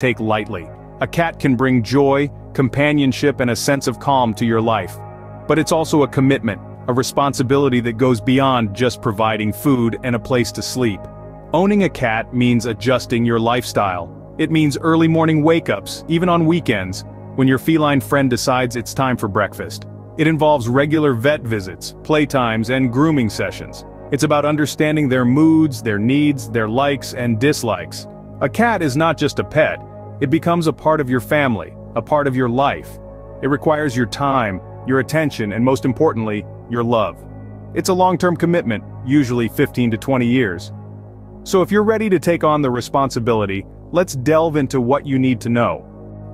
take lightly. A cat can bring joy, companionship, and a sense of calm to your life. But it's also a commitment, a responsibility that goes beyond just providing food and a place to sleep. Owning a cat means adjusting your lifestyle. It means early morning wake-ups, even on weekends, when your feline friend decides it's time for breakfast. It involves regular vet visits, playtimes, and grooming sessions. It's about understanding their moods, their needs, their likes and dislikes. A cat is not just a pet, it becomes a part of your family, a part of your life. It requires your time, your attention, and most importantly, your love. It's a long-term commitment, usually 15 to 20 years. So if you're ready to take on the responsibility, let's delve into what you need to know.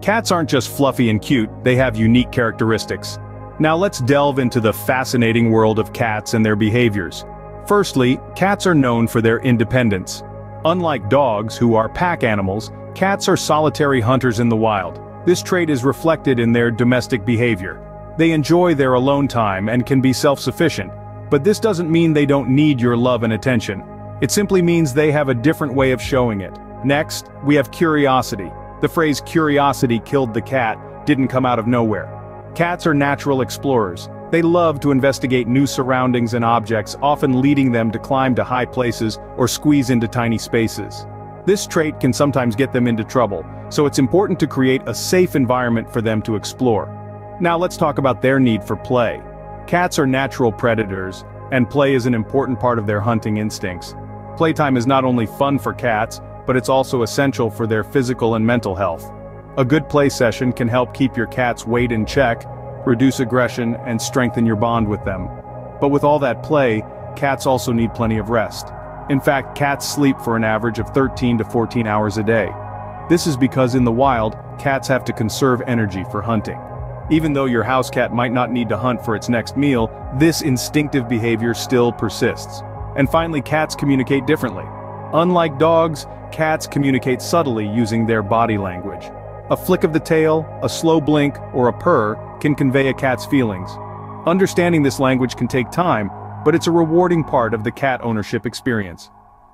Cats aren't just fluffy and cute, they have unique characteristics. Now let's delve into the fascinating world of cats and their behaviors. Firstly, cats are known for their independence. Unlike dogs, who are pack animals, cats are solitary hunters in the wild. This trait is reflected in their domestic behavior. They enjoy their alone time and can be self-sufficient, but this doesn't mean they don't need your love and attention. It simply means they have a different way of showing it. Next, we have curiosity. The phrase "curiosity killed the cat" didn't come out of nowhere. Cats are natural explorers. They love to investigate new surroundings and objects, often leading them to climb to high places or squeeze into tiny spaces. This trait can sometimes get them into trouble, so it's important to create a safe environment for them to explore. Now let's talk about their need for play. Cats are natural predators, and play is an important part of their hunting instincts. Playtime is not only fun for cats, but it's also essential for their physical and mental health. A good play session can help keep your cat's weight in check, reduce aggression, and strengthen your bond with them. But with all that play, cats also need plenty of rest. In fact, cats sleep for an average of 13 to 14 hours a day. This is because in the wild, cats have to conserve energy for hunting. Even though your house cat might not need to hunt for its next meal, this instinctive behavior still persists. And finally, cats communicate differently. Unlike dogs, cats communicate subtly using their body language. A flick of the tail, a slow blink, or a purr can convey a cat's feelings. Understanding this language can take time, but it's a rewarding part of the cat ownership experience.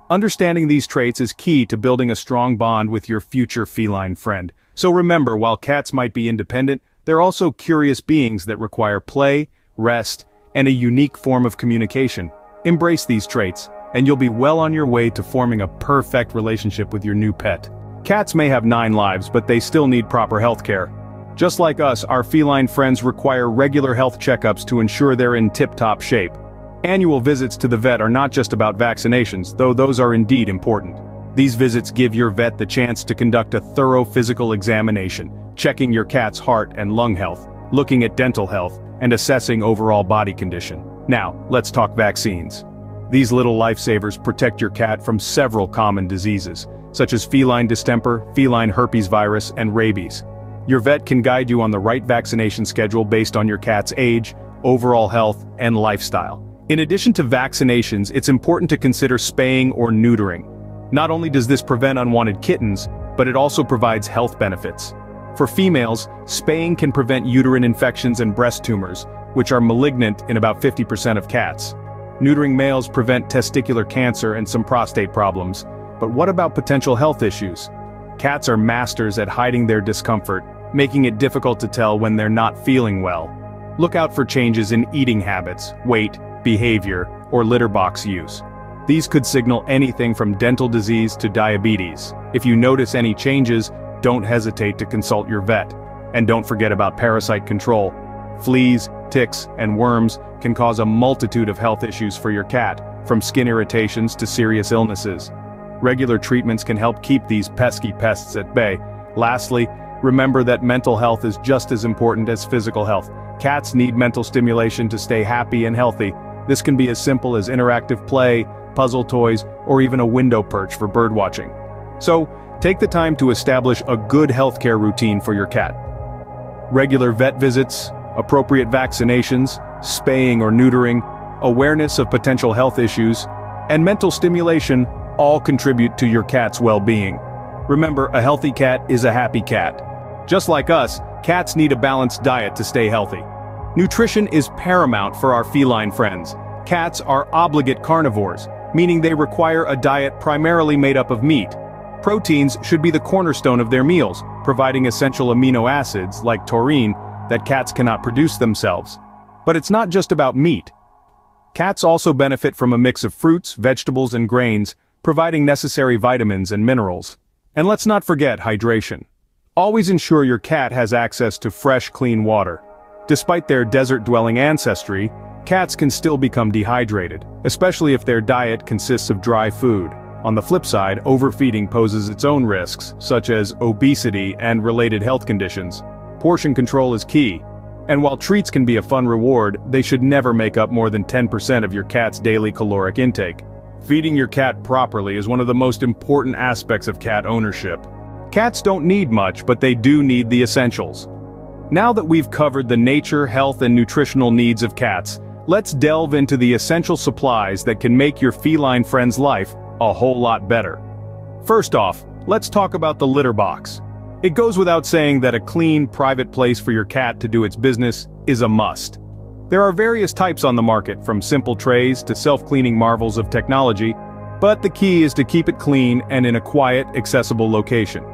Understanding these traits is key to building a strong bond with your future feline friend. So remember, while cats might be independent, they're also curious beings that require play, rest, and a unique form of communication. Embrace these traits, and you'll be well on your way to forming a perfect relationship with your new pet. Cats may have 9 lives, but they still need proper health care. Just like us, our feline friends require regular health checkups to ensure they're in tip-top shape. Annual visits to the vet are not just about vaccinations, though those are indeed important. These visits give your vet the chance to conduct a thorough physical examination, checking your cat's heart and lung health, looking at dental health, and assessing overall body condition. Now, let's talk vaccines. These little lifesavers protect your cat from several common diseases, such as feline distemper, feline herpes virus, and rabies. Your vet can guide you on the right vaccination schedule based on your cat's age, overall health, and lifestyle. In addition to vaccinations, it's important to consider spaying or neutering. Not only does this prevent unwanted kittens, but it also provides health benefits. For females, spaying can prevent uterine infections and breast tumors, which are malignant in about 50% of cats. Neutering males prevent testicular cancer and some prostate problems. But what about potential health issues? Cats are masters at hiding their discomfort, making it difficult to tell when they're not feeling well. Look out for changes in eating habits, weight, behavior, or litter box use. These could signal anything from dental disease to diabetes. If you notice any changes, don't hesitate to consult your vet. And don't forget about parasite control. Fleas, ticks, and worms can cause a multitude of health issues for your cat, from skin irritations to serious illnesses. Regular treatments can help keep these pesky pests at bay. Lastly, remember that mental health is just as important as physical health. Cats need mental stimulation to stay happy and healthy. This can be as simple as interactive play, puzzle toys, or even a window perch for birdwatching. So, take the time to establish a good healthcare routine for your cat. Regular vet visits, appropriate vaccinations, spaying or neutering, awareness of potential health issues, and mental stimulation all contribute to your cat's well-being. Remember, a healthy cat is a happy cat. Just like us, cats need a balanced diet to stay healthy. Nutrition is paramount for our feline friends. Cats are obligate carnivores, meaning they require a diet primarily made up of meat. Proteins should be the cornerstone of their meals, providing essential amino acids, like taurine, that cats cannot produce themselves. But it's not just about meat. Cats also benefit from a mix of fruits, vegetables, and grains, providing necessary vitamins and minerals. And let's not forget hydration. Always ensure your cat has access to fresh, clean water. Despite their desert-dwelling ancestry, cats can still become dehydrated, especially if their diet consists of dry food. On the flip side, overfeeding poses its own risks, such as obesity and related health conditions. Portion control is key. And while treats can be a fun reward, they should never make up more than 10% of your cat's daily caloric intake. Feeding your cat properly is one of the most important aspects of cat ownership. Cats don't need much, but they do need the essentials. Now that we've covered the nature, health, and nutritional needs of cats, let's delve into the essential supplies that can make your feline friend's life a whole lot better. First off, let's talk about the litter box. It goes without saying that a clean, private place for your cat to do its business is a must. There are various types on the market, from simple trays to self-cleaning marvels of technology, but the key is to keep it clean and in a quiet, accessible location.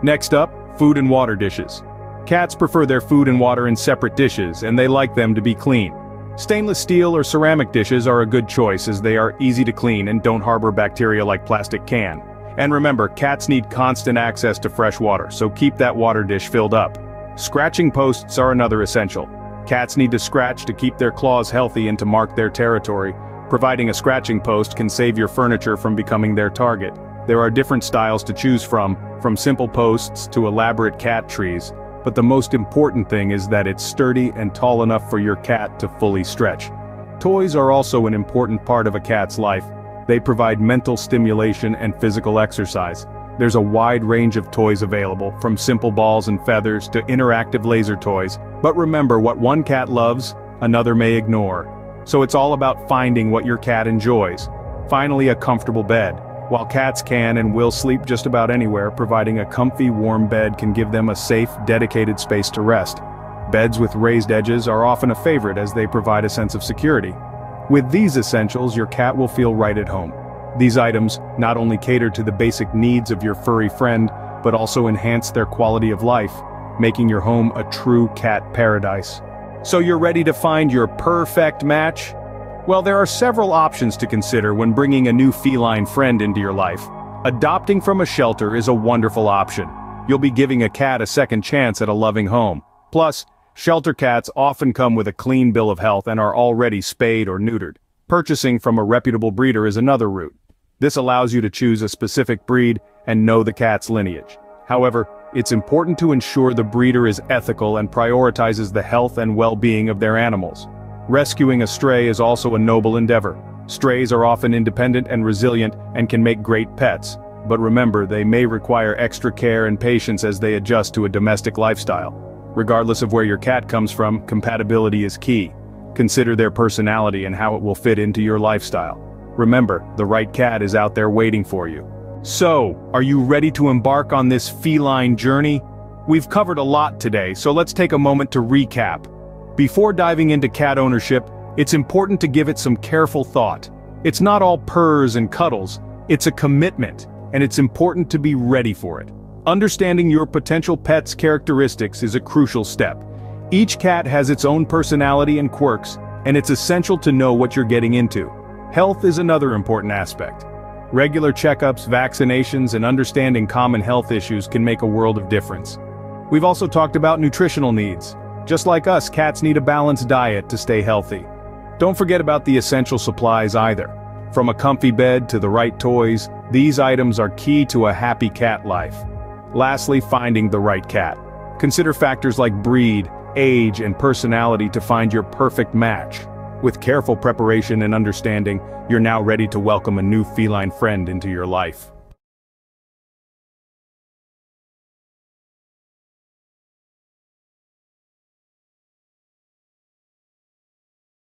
Next up, food and water dishes. Cats prefer their food and water in separate dishes, and they like them to be clean. Stainless steel or ceramic dishes are a good choice, as they are easy to clean and don't harbor bacteria like plastic can. And remember, cats need constant access to fresh water, so keep that water dish filled up. Scratching posts are another essential. Cats need to scratch to keep their claws healthy and to mark their territory. Providing a scratching post can save your furniture from becoming their target. There are different styles to choose from simple posts to elaborate cat trees, but the most important thing is that it's sturdy and tall enough for your cat to fully stretch. Toys are also an important part of a cat's life. They provide mental stimulation and physical exercise. There's a wide range of toys available, from simple balls and feathers to interactive laser toys, but remember, what one cat loves, another may ignore. So it's all about finding what your cat enjoys. Finally, a comfortable bed. While cats can and will sleep just about anywhere, providing a comfy, warm bed can give them a safe, dedicated space to rest. Beds with raised edges are often a favorite, as they provide a sense of security. With these essentials, your cat will feel right at home. These items not only cater to the basic needs of your furry friend, but also enhance their quality of life, making your home a true cat paradise. So you're ready to find your perfect match? Well, there are several options to consider when bringing a new feline friend into your life. Adopting from a shelter is a wonderful option. You'll be giving a cat a second chance at a loving home. Plus, shelter cats often come with a clean bill of health and are already spayed or neutered. Purchasing from a reputable breeder is another route. This allows you to choose a specific breed and know the cat's lineage. However, it's important to ensure the breeder is ethical and prioritizes the health and well-being of their animals. Rescuing a stray is also a noble endeavor. Strays are often independent and resilient and can make great pets, but remember, they may require extra care and patience as they adjust to a domestic lifestyle. Regardless of where your cat comes from, compatibility is key. Consider their personality and how it will fit into your lifestyle. Remember, the right cat is out there waiting for you. So, are you ready to embark on this feline journey? We've covered a lot today, so let's take a moment to recap. Before diving into cat ownership, it's important to give it some careful thought. It's not all purrs and cuddles, it's a commitment, and it's important to be ready for it. Understanding your potential pet's characteristics is a crucial step. Each cat has its own personality and quirks, and it's essential to know what you're getting into. Health is another important aspect. Regular checkups, vaccinations, and understanding common health issues can make a world of difference. We've also talked about nutritional needs. Just like us, cats need a balanced diet to stay healthy. Don't forget about the essential supplies either. From a comfy bed to the right toys, these items are key to a happy cat life. Lastly, finding the right cat. Consider factors like breed, age, and personality to find your perfect match. With careful preparation and understanding, you're now ready to welcome a new feline friend into your life.